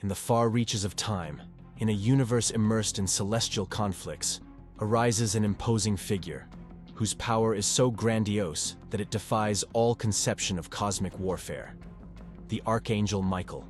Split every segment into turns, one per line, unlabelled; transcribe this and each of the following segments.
in the far reaches of time, in a universe immersed in celestial conflicts, arises an imposing figure, whose power is so grandiose that it defies all conception of cosmic warfare: the Archangel Michael.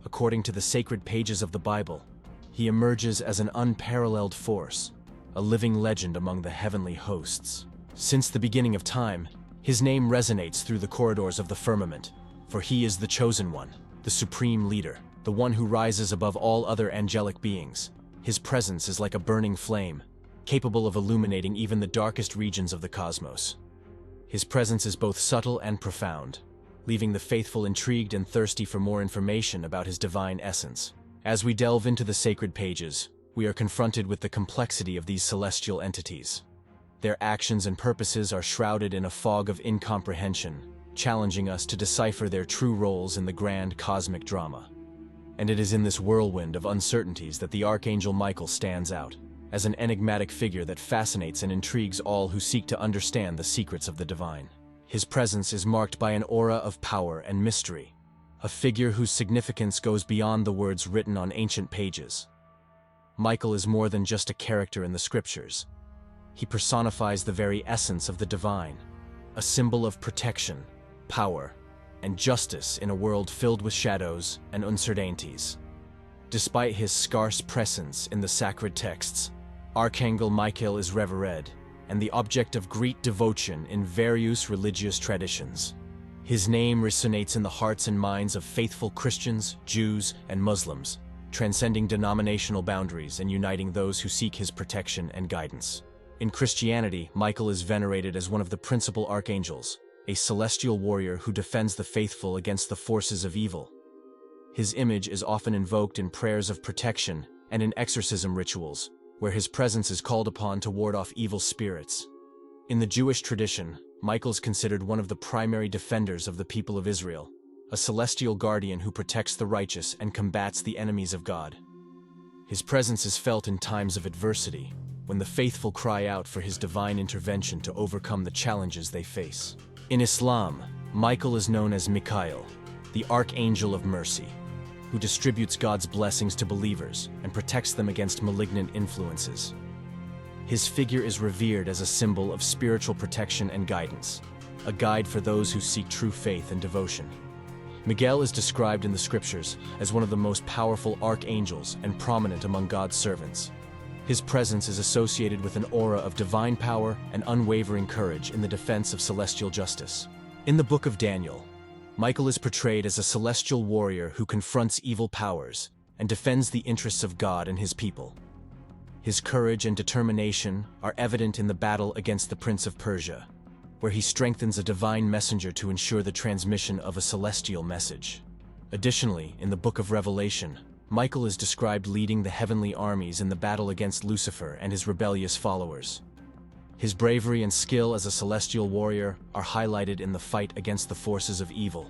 According to the sacred pages of the Bible, he emerges as an unparalleled force, a living legend among the heavenly hosts. Since the beginning of time, his name resonates through the corridors of the firmament, for he is the chosen one, the supreme leader, the one who rises above all other angelic beings. His presence is like a burning flame, capable of illuminating even the darkest regions of the cosmos. His presence is both subtle and profound, leaving the faithful intrigued and thirsty for more information about his divine essence. As we delve into the sacred pages, we are confronted with the complexity of these celestial entities. Their actions and purposes are shrouded in a fog of incomprehension, challenging us to decipher their true roles in the grand cosmic drama. And it is in this whirlwind of uncertainties that the Archangel Michael stands out, as an enigmatic figure that fascinates and intrigues all who seek to understand the secrets of the divine. His presence is marked by an aura of power and mystery, a figure whose significance goes beyond the words written on ancient pages. Michael is more than just a character in the scriptures. He personifies the very essence of the divine, a symbol of protection, power, and justice in a world filled with shadows and uncertainties. Despite his scarce presence in the sacred texts, Archangel Michael is revered and the object of great devotion in various religious traditions. His name resonates in the hearts and minds of faithful Christians, Jews, and Muslims, transcending denominational boundaries and uniting those who seek his protection and guidance. In Christianity, Michael is venerated as one of the principal archangels, a celestial warrior who defends the faithful against the forces of evil. His image is often invoked in prayers of protection and in exorcism rituals, where his presence is called upon to ward off evil spirits. In the Jewish tradition, Michael is considered one of the primary defenders of the people of Israel, a celestial guardian who protects the righteous and combats the enemies of God. His presence is felt in times of adversity, when the faithful cry out for his divine intervention to overcome the challenges they face. In Islam, Michael is known as Mikhail, the Archangel of Mercy, who distributes God's blessings to believers and protects them against malignant influences. His figure is revered as a symbol of spiritual protection and guidance, a guide for those who seek true faith and devotion. Miguel is described in the scriptures as one of the most powerful archangels and prominent among God's servants. His presence is associated with an aura of divine power and unwavering courage in the defense of celestial justice. In the Book of Daniel, Michael is portrayed as a celestial warrior who confronts evil powers and defends the interests of God and his people. His courage and determination are evident in the battle against the Prince of Persia, where he strengthens a divine messenger to ensure the transmission of a celestial message. Additionally, in the Book of Revelation, Michael is described leading the heavenly armies in the battle against Lucifer and his rebellious followers. His bravery and skill as a celestial warrior are highlighted in the fight against the forces of evil,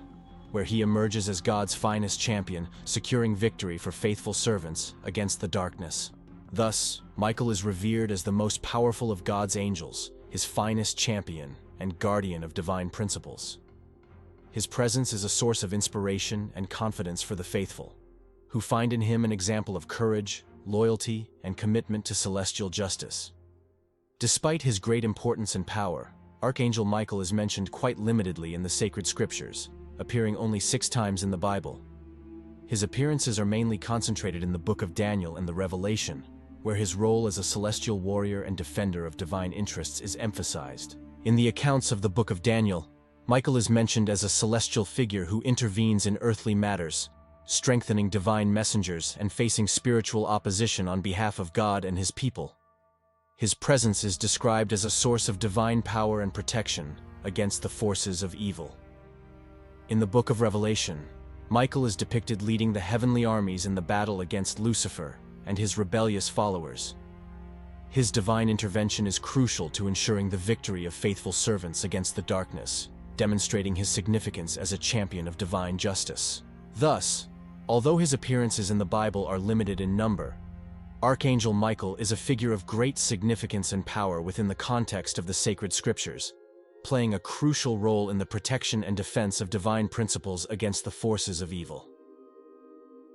where he emerges as God's finest champion, securing victory for faithful servants against the darkness. Thus, Michael is revered as the most powerful of God's angels, his finest champion and guardian of divine principles. His presence is a source of inspiration and confidence for the faithful, who find in him an example of courage, loyalty, and commitment to celestial justice. Despite his great importance and power, Archangel Michael is mentioned quite limitedly in the sacred scriptures, appearing only 6 times in the Bible. His appearances are mainly concentrated in the Book of Daniel and the Revelation, where his role as a celestial warrior and defender of divine interests is emphasized. In the accounts of the Book of Daniel, Michael is mentioned as a celestial figure who intervenes in earthly matters, strengthening divine messengers and facing spiritual opposition on behalf of God and his people. His presence is described as a source of divine power and protection against the forces of evil. In the Book of Revelation, Michael is depicted leading the heavenly armies in the battle against Lucifer and his rebellious followers. His divine intervention is crucial to ensuring the victory of faithful servants against the darkness, demonstrating his significance as a champion of divine justice. Thus, although his appearances in the Bible are limited in number, Archangel Michael is a figure of great significance and power within the context of the sacred scriptures, playing a crucial role in the protection and defense of divine principles against the forces of evil.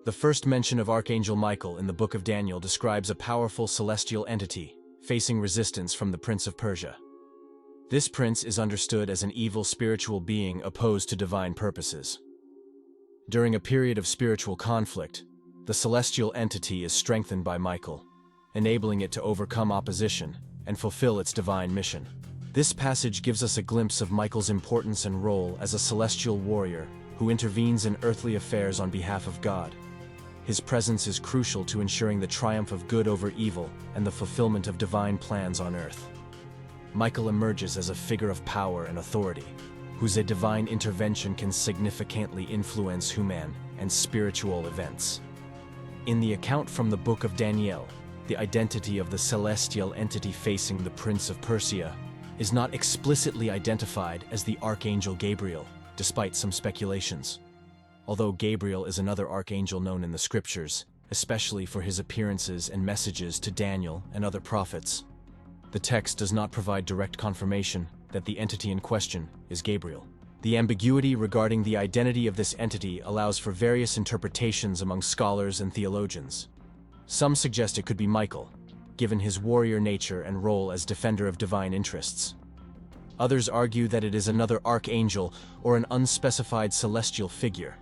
The first mention of Archangel Michael in the Book of Daniel describes a powerful celestial entity facing resistance from the Prince of Persia. This prince is understood as an evil spiritual being opposed to divine purposes. During a period of spiritual conflict, the celestial entity is strengthened by Michael, enabling it to overcome opposition and fulfill its divine mission. This passage gives us a glimpse of Michael's importance and role as a celestial warrior who intervenes in earthly affairs on behalf of God. His presence is crucial to ensuring the triumph of good over evil and the fulfillment of divine plans on earth. Michael emerges as a figure of power and authority, whose divine intervention can significantly influence human and spiritual events. In the account from the Book of Daniel, the identity of the celestial entity facing the Prince of Persia is not explicitly identified as the Archangel Gabriel, despite some speculations. Although Gabriel is another archangel known in the scriptures, especially for his appearances and messages to Daniel and other prophets, the text does not provide direct confirmation that the entity in question is Gabriel. The ambiguity regarding the identity of this entity allows for various interpretations among scholars and theologians. Some suggest it could be Michael, given his warrior nature and role as defender of divine interests. Others argue that it is another archangel or an unspecified celestial figure.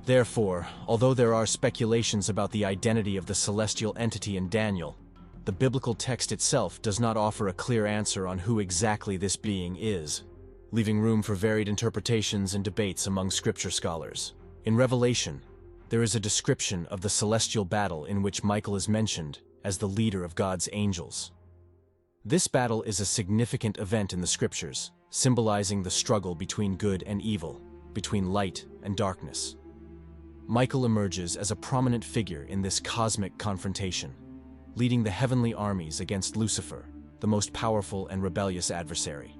Therefore, although there are speculations about the identity of the celestial entity in Daniel, the biblical text itself does not offer a clear answer on who exactly this being is, leaving room for varied interpretations and debates among scripture scholars. In Revelation, there is a description of the celestial battle in which Michael is mentioned as the leader of God's angels. This battle is a significant event in the scriptures, symbolizing the struggle between good and evil, between light and darkness. Michael emerges as a prominent figure in this cosmic confrontation, leading the heavenly armies against Lucifer, the most powerful and rebellious adversary.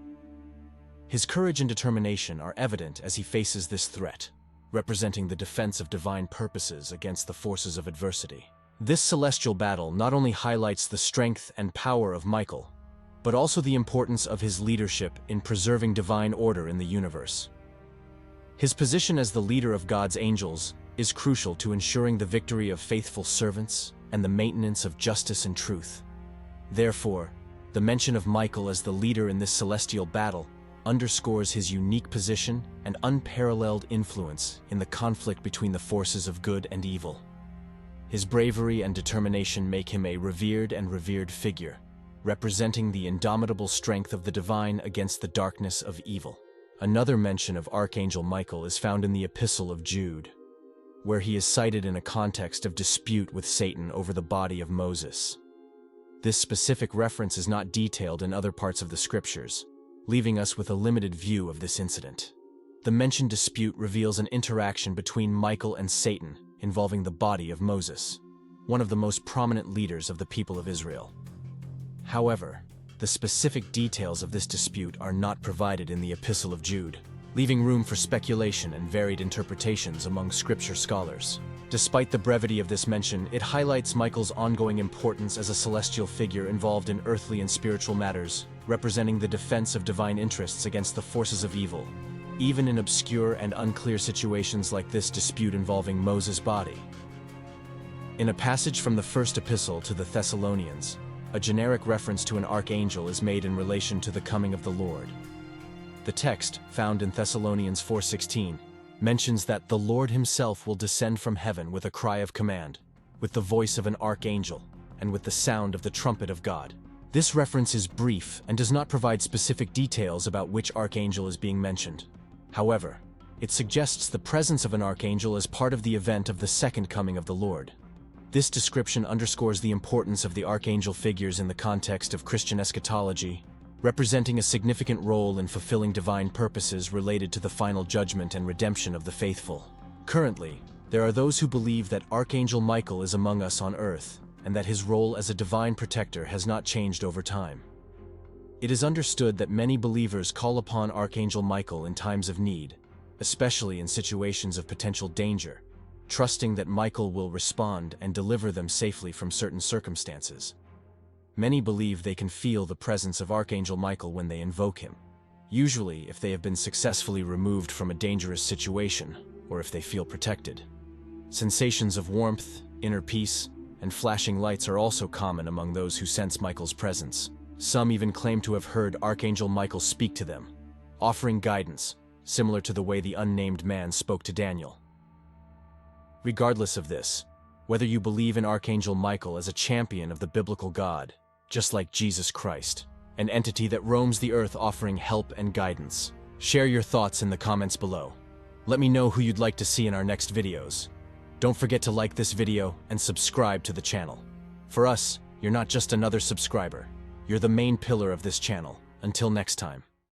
His courage and determination are evident as he faces this threat, representing the defense of divine purposes against the forces of adversity. This celestial battle not only highlights the strength and power of Michael, but also the importance of his leadership in preserving divine order in the universe. His position as the leader of God's angels is crucial to ensuring the victory of faithful servants and the maintenance of justice and truth. Therefore, the mention of Michael as the leader in this celestial battle underscores his unique position and unparalleled influence in the conflict between the forces of good and evil. His bravery and determination make him a revered figure, representing the indomitable strength of the divine against the darkness of evil. Another mention of Archangel Michael is found in the Epistle of Jude, where he is cited in a context of dispute with Satan over the body of Moses. This specific reference is not detailed in other parts of the scriptures, leaving us with a limited view of this incident. The mentioned dispute reveals an interaction between Michael and Satan involving the body of Moses, one of the most prominent leaders of the people of Israel. However, the specific details of this dispute are not provided in the Epistle of Jude, leaving room for speculation and varied interpretations among scripture scholars. Despite the brevity of this mention, it highlights Michael's ongoing importance as a celestial figure involved in earthly and spiritual matters, representing the defense of divine interests against the forces of evil. Even in obscure and unclear situations like this dispute involving Moses' body. In a passage from the first epistle to the Thessalonians, a generic reference to an archangel is made in relation to the coming of the Lord. The text, found in Thessalonians 4:16, mentions that the Lord himself will descend from heaven with a cry of command, with the voice of an archangel, and with the sound of the trumpet of God. This reference is brief and does not provide specific details about which archangel is being mentioned. However, it suggests the presence of an archangel as part of the event of the second coming of the Lord. This description underscores the importance of the archangel figures in the context of Christian eschatology, representing a significant role in fulfilling divine purposes related to the final judgment and redemption of the faithful. Currently, there are those who believe that Archangel Michael is among us on earth, and that his role as a divine protector has not changed over time. It is understood that many believers call upon Archangel Michael in times of need, especially in situations of potential danger, trusting that Michael will respond and deliver them safely from certain circumstances. Many believe they can feel the presence of Archangel Michael when they invoke him, usually if they have been successfully removed from a dangerous situation or if they feel protected. Sensations of warmth, inner peace, and flashing lights are also common among those who sense Michael's presence. Some even claim to have heard Archangel Michael speak to them, offering guidance, similar to the way the unnamed man spoke to Daniel. Regardless of this, whether you believe in Archangel Michael as a champion of the biblical God, just like Jesus Christ, an entity that roams the earth offering help and guidance, share your thoughts in the comments below. Let me know who you'd like to see in our next videos. Don't forget to like this video and subscribe to the channel. For us, you're not just another subscriber. You're the main pillar of this channel. Until next time.